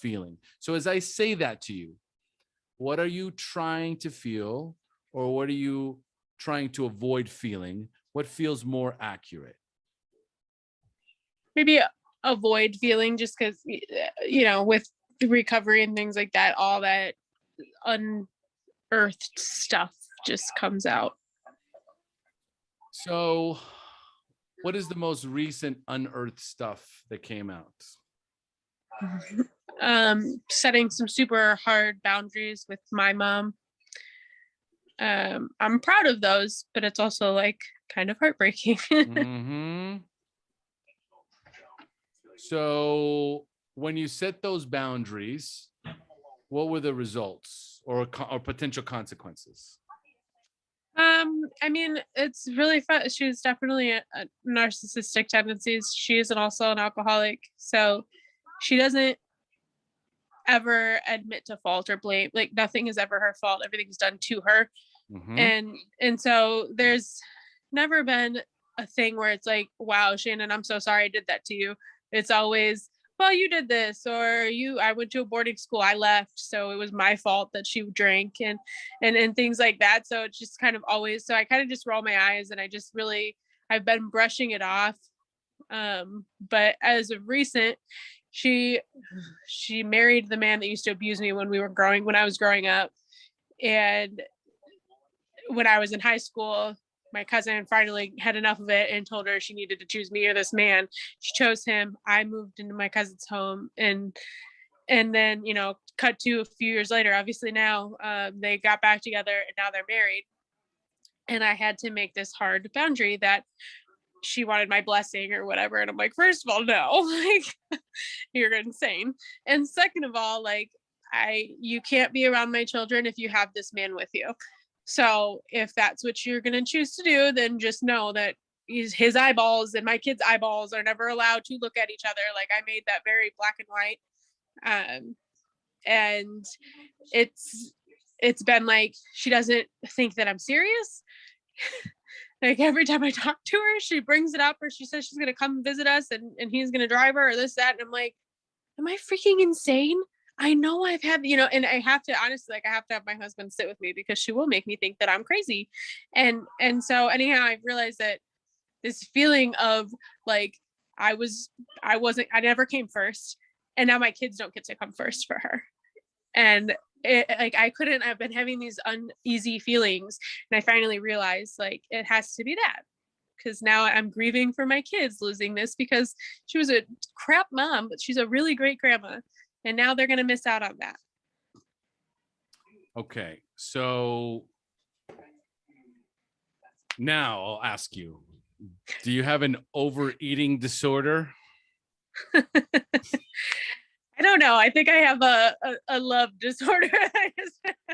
feeling. So as I say that to you, what are you trying to feel, or what are you trying to avoid feeling? What feels more accurate? Maybe avoid feeling, just because, with recovery and things like that, all that unearthed stuff just comes out. So what is the most recent unearthed stuff that came out? Setting some super hard boundaries with my mom. I'm proud of those, but it's also like kind of heartbreaking. Mm-hmm. So when you set those boundaries, what were the results or potential consequences? I mean, it's really fun. She's definitely a narcissistic tendencies. She is also an alcoholic, so she doesn't ever admit to fault or blame. Like, nothing is ever her fault. Everything's done to her. Mm-hmm. And so there's never been a thing where it's like, wow, Shannon, I'm so sorry I did that to you. It's always, well, you did this, or I went to a boarding school, I left, so it was my fault that she drank, and things like that. So it's just kind of always, so I kind of just roll my eyes, and I've been brushing it off. But as of recent, she married the man that used to abuse me when I was growing up. And when I was in high school, my cousin finally had enough of it and told her she needed to choose me or this man. She chose him. I moved into my cousin's home, and then, cut to a few years later, obviously now, they got back together and now they're married. And I had to make this hard boundary that she wanted my blessing or whatever. And I'm like, first of all, no, like, you're insane. And second of all, like, you can't be around my children if you have this man with you. So if that's what you're going to choose to do, then just know that his eyeballs and my kids' eyeballs are never allowed to look at each other. Like, I made that very black and white. And it's been like, she doesn't think that I'm serious. Like, every time I talk to her, she brings it up, or she says she's going to come visit us and he's going to drive her or this, that. And I'm like, am I freaking insane? I know I've had, and I have to honestly, like, I have to have my husband sit with me because she will make me think that I'm crazy. And so anyhow, I've realized that this feeling of like, I never came first, and now my kids don't get to come first for her. And I've been having these uneasy feelings, and I finally realized, like, it has to be that, because now I'm grieving for my kids losing this, because she was a crap mom, but she's a really great grandma. And now they're going to miss out on that. Okay. So now I'll ask you, do you have an overeating disorder? I don't know. I think I have a love disorder.